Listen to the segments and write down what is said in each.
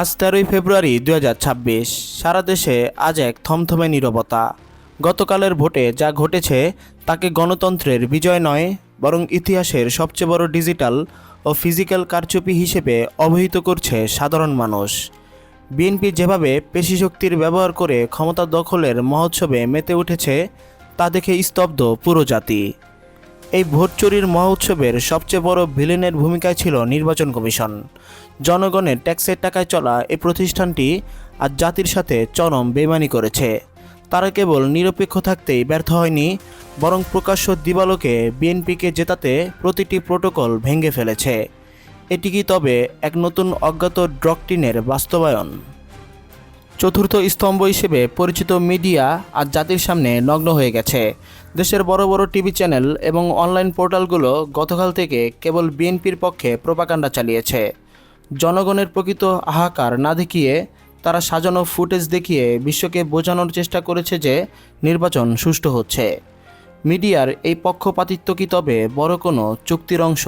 আজ 13ই ফেব্রুয়ারি 2026। সারা দেশে আজ এক থমথমে নীরবতা। গতকালের ভোটে যা ঘটেছে তাকে গণতন্ত্রের বিজয় নয়, বরং ইতিহাসের সবচেয়ে বড় ডিজিটাল ও ফিজিক্যাল কারচুপি হিসেবে অবহিত করছে সাধারণ মানুষ। বিএনপি যেভাবে পেশিশক্তির ব্যবহার করে ক্ষমতা দখলের মহোৎসবে মেতে উঠেছে তা দেখে স্তব্ধ পুরো জাতি। এই ভোট চুরির মহোৎসবের সবচেয়ে বড় ভিলেনের ভূমিকায় ছিল নির্বাচন কমিশন। জনগণের ট্যাক্সের টাকায় চলা এই প্রতিষ্ঠানটি আজ জাতির সাথে চরম বেইমানি করেছে। তারা কেবল নিরপেক্ষ থাকতেই ব্যর্থ হয়নি, বরং প্রকাশ্য দিবালোকে বিএনপিকে জেতাতে প্রতিটি প্রোটোকল ভেঙে ফেলেছে। এটি কি তবে এক নতুন অজ্ঞাত ডক্ট্রিনের বাস্তবায়ন? চতুর্থ স্তম্ভ হিসেবে পরিচিত মিডিয়া আজ জাতির সামনে নগ্ন হয়ে গেছে। দেশের বড় বড় টিভি চ্যানেল এবং অনলাইন পোর্টালগুলো গতকাল থেকে কেবল বিএনপির পক্ষে প্রোপাগান্ডা চালিয়েছে। জনগণের প্রকৃত হাহাকার না দেখিয়ে তারা সাজানো ফুটেজ দেখিয়ে বিশ্বকে বোঝানোর চেষ্টা করেছে যে নির্বাচন সুষ্ঠু হচ্ছে। মিডিয়ার এই পক্ষপাতিত্ব কি তবে বড় কোনো চুক্তির অংশ?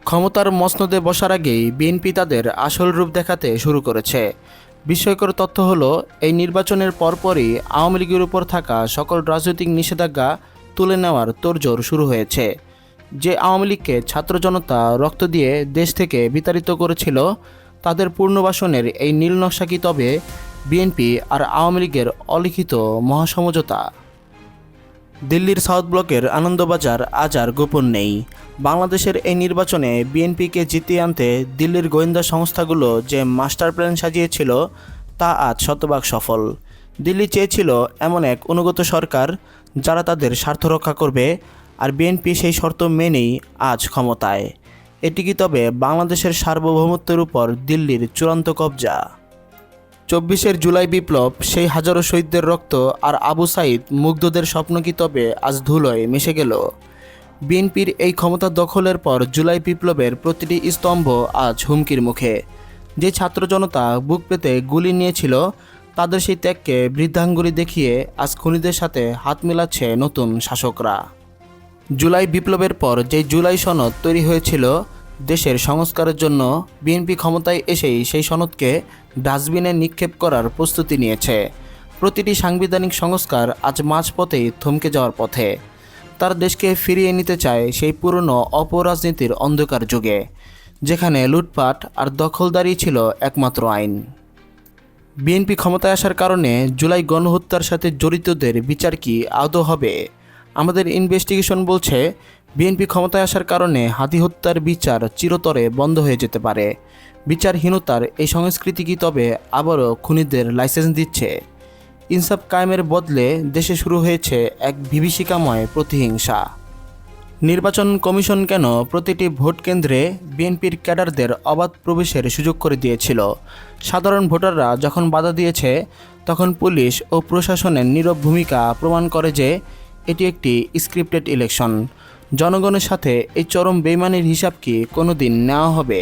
ক্ষমতার মসনদে বসার আগেই বিএনপি তাদের আসল রূপ দেখাতে শুরু করেছে। বিস্ময়কর তথ্য হলো, এই নির্বাচনের পরপরই আওয়ামী লীগের উপর থাকা সকল রাজনৈতিক নিষেধাজ্ঞা তুলে নেওয়ার তোড়জোড় শুরু হয়েছে। যে আওয়ামী লীগকে ছাত্র জনতা রক্ত দিয়ে দেশ থেকে বিতাড়িত করেছিল, তাদের পুনর্বাসনের এই নীল নকশা কি তবে বিএনপি আর আওয়ামী লীগের অলিখিত মহাসমঝোতা? দিল্লির সাউথ ব্লকের আনন্দবাজার আজ আর গোপন নেই। বাংলাদেশের এই নির্বাচনে বিএনপিকে জিতিয়ে আনতে দিল্লির গোয়েন্দা সংস্থাগুলো যে মাস্টার প্ল্যান সাজিয়েছিল তা আজ শতভাগ সফল। দিল্লি চেয়েছিল এমন এক অনুগত সরকার যারা তাদের স্বার্থ রক্ষা করবে, আর বিএনপি সেই শর্ত মেনেই আজ ক্ষমতায়। এটি কি তবে বাংলাদেশের সার্বভৌমত্বের উপর দিল্লির চূড়ান্ত কবজা? 24শে জুলাই বিপ্লব, সেই হাজারো শহীদদের রক্ত আর আবু সাইদ মুগ্ধদের স্বপ্ন কি তবে আজ ধুলোয় মিশে গেল? বিএনপির এই ক্ষমতা দখলের পর জুলাই বিপ্লবের প্রতিটি স্তম্ভ আজ হুমকির মুখে। যে ছাত্র জনতা বুক পেতে গুলি নিয়েছিল, তাদের সেই ত্যাগকে বৃদ্ধাঙ্গুলি দেখিয়ে আজ খুনিদের সাথে হাত মেলাচ্ছে নতুন শাসকরা। জুলাই বিপ্লবের পর যে জুলাই সনদ তৈরি হয়েছিল দেশের সংস্কারের জন্য, বিএনপি ক্ষমতায় এসেই সেই সনদকে ডাস্টবিনে নিক্ষেপ করার প্রস্তুতি নিয়েছে। প্রতিটি সাংবিধানিক সংস্কার আজ মাঝপথেই থমকে যাওয়ার পথে। তার দেশকে ফিরিয়ে নিতে চায় সেই পুরনো অপরাজনীতির অন্ধকার যুগে, যেখানে লুটপাট আর দখলদারি ছিল একমাত্র আইন। বিএনপি ক্ষমতায় আসার কারণে জুলাই গণহত্যার সাথে জড়িতদের বিচার কি আদৌ হবে? আমাদের ইনভেস্টিগেশন বলছে, বিএনপি ক্ষমতায় আসার কারণে হাতি হত্যার বিচার চিরতরে বন্ধ হয়ে যেতে পারে। বিচারহীনতার এই সংস্কৃতি কি তবে আবারও খুনিদের লাইসেন্স দিচ্ছে? ইনসাফ কায়েমের বদলে দেশে শুরু হয়েছে এক বিভীষিকাময় প্রতিহিংসা। নির্বাচন কমিশন কেন প্রতিটি ভোট কেন্দ্রে বিএনপির ক্যাডারদের অবাধ প্রবেশের সুযোগ করে দিয়েছিল? সাধারণ ভোটাররা যখন বাধা দিয়েছে, তখন পুলিশ ও প্রশাসনের নীরব ভূমিকা প্রমাণ করে যে এটি একটি স্ক্রিপ্টেড ইলেকশন। জনগণের সাথে এই চরম বেইমানির হিসাব কি কোনো দিন নেওয়া হবে,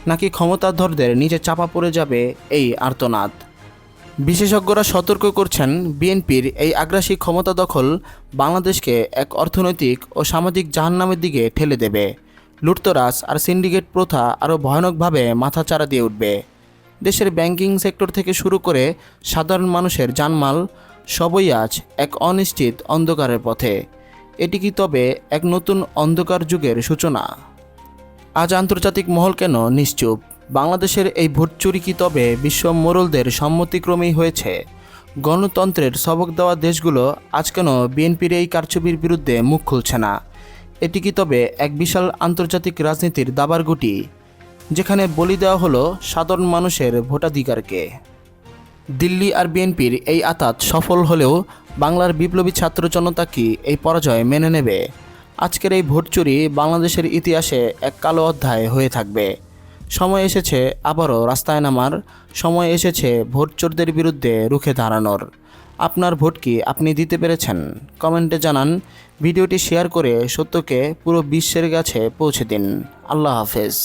নাকি ক্ষমতাধরদের নিচে চাপা পড়ে যাবে এই আর্তনাদ? বিশেষজ্ঞরা সতর্ক করছেন, বিএনপির এই আগ্রাসী ক্ষমতা দখল বাংলাদেশকে এক অর্থনৈতিক ও সামাজিক জাহান্নামের দিকে ঠেলে দেবে। লুটতরাজ আর সিন্ডিকেট প্রথা আরও ভয়ানকভাবে মাথাচাড়া দিয়ে উঠবে। দেশের ব্যাংকিং সেক্টর থেকে শুরু করে সাধারণ মানুষের জানমাল সবই আজ এক অনিশ্চিত অন্ধকারের পথে। এটি কি তবে এক নতুন অন্ধকার যুগের সূচনা? আজ আন্তর্জাতিক মহল কেন নিশ্চুপ? বাংলাদেশের এই ভোট চুরি কি তবে বিশ্ব মোড়লদের সম্মতিক্রমেই হয়েছে? গণতন্ত্রের সবক দেওয়া দেশগুলো আজ কেন বিএনপির এই কারচুপির বিরুদ্ধে মুখ খুলছে না? এটি কি তবে এক বিশাল আন্তর্জাতিক রাজনীতির দাবার গুটি, যেখানে বলি দেওয়া হলো সাধারণ মানুষের ভোটাধিকারকে? দিল্লি আর বিএনপির এই আঁতাত সফল হলেও বাংলার বিপ্লবী ছাত্র জনতা কি এই পরাজয় মেনে নেবে? আজকের এই ভোট চুরি বাংলাদেশের ইতিহাসে এক কালো অধ্যায় হয়ে থাকবে। সময় এসেছে আবারও রাস্তায় নামার, সময় এসেছে ভোট চোরদের বিরুদ্ধে রুখে দাঁড়ানোর। আপনার ভোট কি আপনি দিতে পেরেছেন? কমেন্টে জানান। ভিডিওটি শেয়ার করে সত্যকে পুরো বিশ্বের কাছে পৌঁছে দিন। আল্লাহ হাফেজ।